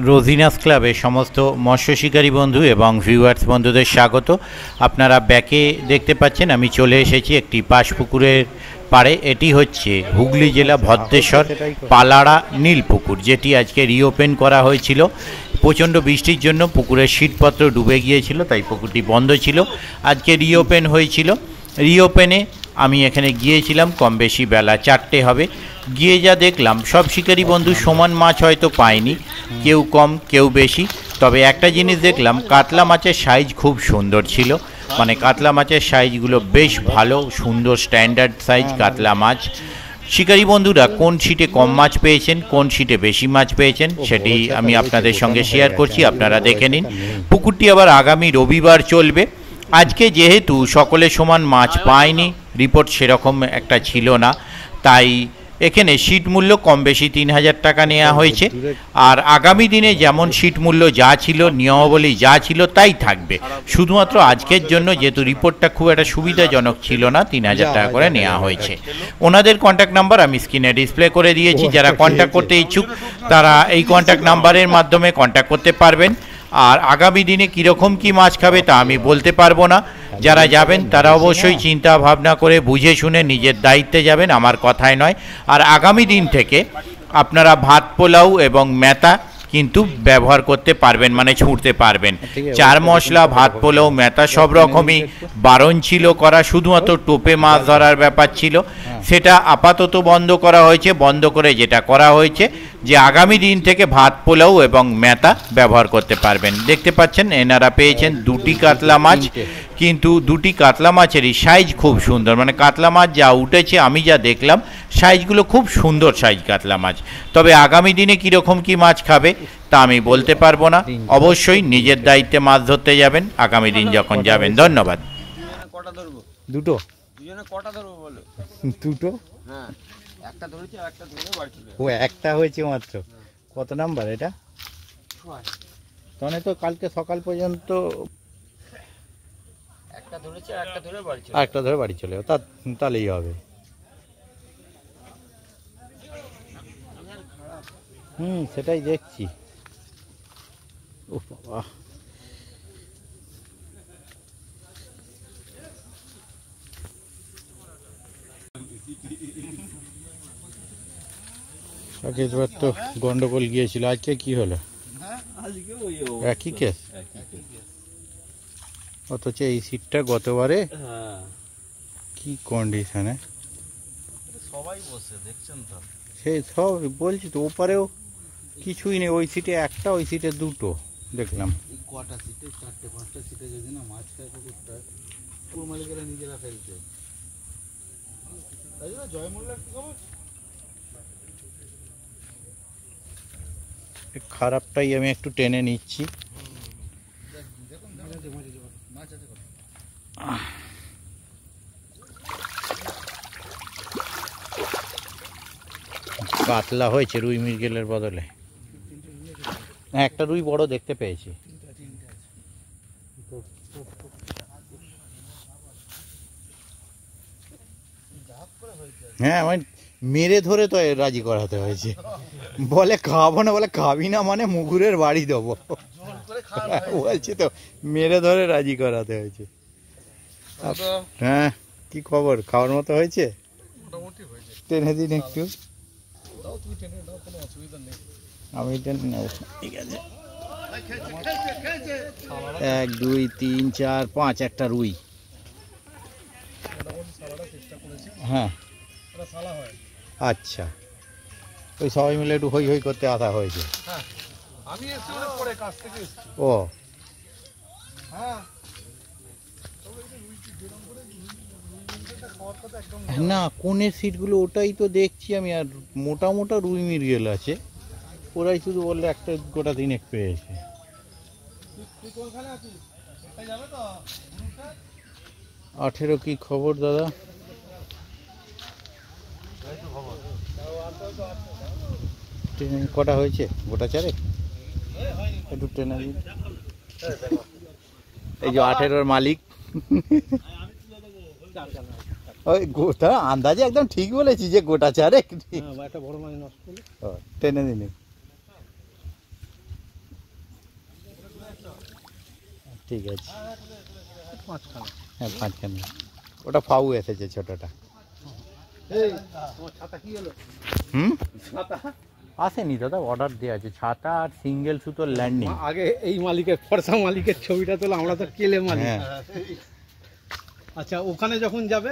রোজিনাস ক্লাবে সমস্ত মৎস্য শিকারী বন্ধু এবং ভিউয়ার্স বন্ধুদের স্বাগত। আপনারা ব্যাকে দেখতে পাচ্ছেন আমি চলে এসেছি একটি পাশপুকুরের পাড়ে। এটি হচ্ছে হুগলি জেলা ভদ্রেশ্বর পালাড়া নীলপুকুর, যেটি আজকে রিওপেন করা হয়েছিল। প্রচণ্ড বৃষ্টির জন্য পুকুরের শীটপত্র ডুবে গিয়েছিল, তাই পুকুরটি বন্ধ ছিল। আজকে রিওপেন হয়েছিল। রিওপেনে আমি এখানে গিয়েছিলাম কম বেশি বেলা 4টে হবে। গিয়ে যা দেখলাম, সব শিকারী বন্ধু সমান মাছ হয়তো পায়নি, কেউ কম কেউ বেশি। তবে একটা জিনিস দেখলাম, কাতলা মাছের সাইজ খুব সুন্দর ছিল। মানে কাতলা মাছের সাইজগুলো বেশ ভালো, সুন্দর স্ট্যান্ডার্ড সাইজ কাতলা মাছ। শিকারী বন্ধুরা কোন সিটে কম মাছ পেয়েছেন, কোন সিটে বেশি মাছ পেয়েছেন, সেটি আমি আপনাদের সঙ্গে শেয়ার করছি, আপনারা দেখে নিন। পুকুরটি আবার আগামী রবিবার চলবে। আজকে যেহেতু সকলে সমান মাছ পায়নি, রিপোর্ট সেরকম একটা ছিল না, তাই এখানে সিট মূল্য কম বেশি 3000 টাকা নেওয়া হয়েছে। আর আগামী দিনে যেমন সিট মূল্য যা ছিল, নিয়মাবলী যা ছিল তাই থাকবে। শুধুমাত্র আজকের জন্য যেহেতু রিপোর্টটা খুব একটা সুবিধাজনক ছিল না, 3000 টাকা করে নেওয়া হয়েছে। ওনাদের কন্ট্যাক্ট নাম্বার আমি স্ক্রিনে ডিসপ্লে করে দিয়েছি। যারা কন্ট্যাক্ট করতে ইচ্ছুক তারা এই কন্ট্যাক্ট নাম্বারের মাধ্যমে কন্ট্যাক্ট করতে পারবেন। আর আগামী দিনে কীরকম কী মাছ খাবে তা আমি বলতে পারবো না। যারা যাবেন তারা অবশ্যই চিন্তা ভাবনা করে বুঝে শুনে নিজের দায়িত্বে যাবেন, আমার কথায় নয়। আর আগামী দিন থেকে আপনারা ভাত পোলাও এবং মেতা কিন্তু ব্যবহার করতে পারবেন, মানে ছুঁড়তে পারবেন। চার মশলা, ভাত পোলাও, মেতা সব রকমই বারণ ছিল করা, শুধুমাত্র টোপে মাছ ধরার ব্যাপার ছিল, সেটা আপাতত বন্ধ করা হয়েছে। বন্ধ করে যেটা করা হয়েছে যে আগামী দিন থেকে ভাত পোলাও এবং মেতা ব্যবহার করতে পারবেন। দেখতে পাচ্ছেন এনারা পেয়েছেন 2টি কাতলা মাছ, কিন্তু 2টি কাতলা মাছেরই সাইজ খুব সুন্দর। মানে কাতলা মাছ যা উঠেছে, আমি যা দেখলাম, সাইজগুলো খুব সুন্দর সাইজ কাতলা মাছ। তবে আগামী দিনে কীরকম কী মাছ খাবে তা আমি বলতে পারবো না। অবশ্যই নিজের দায়িত্বে মাছ ধরতে যাবেন আগামী দিন যখন যাবেন। ধন্যবাদ। দুটো কটা ধরবো বলো? দুটো? হ্যাঁ, একটা ধরেছি আর একটা ধরে বাড়ি চলে ও একটা হয়েছে মাত্র। কত নাম্বার এটা? তাহলে তো কালকে সকাল পর্যন্ত একটা ধরেছি আর একটা ধরে বাড়ি চলে একটা ধরে বাড়ি চলে যাও, তাহলেই হবে। সেটাই দেখছি। ও বাবা, আগেরবার তো গন্ডগোল গিয়েছিল, আজকে কি হলো? একই কেস, অথচ এই সিটটা গতবারে কি কন্ডিশনে সবাই বসে দেখছেন তো। সেই সব বলছি তো, ওপারেও কিছুই নেই। ওই সিটে একটা, ওই সিটে দুটো দেখলাম। কটা সিটে? 4-5টা সিটে যদি না মাছ খায় পুকুরটা, পুকুর মালিকেরা নিজেরা ফেলছে। তাই জন্য জয় মোল্লার কি খবর? খারাপটাই আমি একটু টেনে নিচ্ছি। কাতলা হয়েছে রুই মৃগেলের বদলে। একটা রুই বড় দেখতে পেয়েছি। হ্যাঁ, মানে মেরে ধরে তো রাজি করাতে হয়েছে। বলে খাবো না, বলে খাবি না মানে মুগুরের বাড়ি দেবো। বলছি তো, মেরে ধরে রাজি করাতে হয়েছে। হ্যাঁ, কি খবর? খাওয়ার মতো হয়েছে? টেনে দিন একটু। আমি টেনে নেব, ঠিক আছে। 1 2 3 4 5 একটা রুই। হ্যাঁ, আচ্ছা, ওই সবাই মিলে একটু হই হই করতে আসা হয়েছে। ও না, কোনের সিটগুলো ওটাই তো দেখছি আমি। আর মোটা মোটা রুই মৃগেল আছে, ওরাই শুধু বললে একটা গোটা দিনে পেয়েছে। 18 কি খবর দাদা? কটা হয়েছে? গোটা চারেক একটু টেনে দিন। এই যে 18-র মালিক। ওই গোটা আন্দাজে একদম ঠিক বলেছি যে গোটা চারেক। টেনে দিন। ঠিক আছে, পাঁচখানা। হ্যাঁ 5খানা। ওটা ফাউ এসেছে ছোটটা। এই তোমার ছাতা কি হলো? হুম, ছাতা আসেনি দাদা, অর্ডার দেওয়া আছে ছাতা আর সিঙ্গেল সুতোর ল্যান্ডিং। আগে এই মালিকের ফর্সা মালিকের ছবিটা তোলা, আমরা তো কেলে মালিক। হ্যাঁ, আচ্ছা ওখানে যখন যাবে,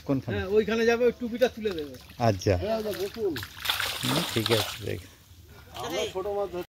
কোনখানে? হ্যাঁ ওইখানে যাবে, ওই টুপিটা তুলে দেবে। আচ্ছা, দেখুন ঠিক আছে, দেখ। আমরা ছোট মাছ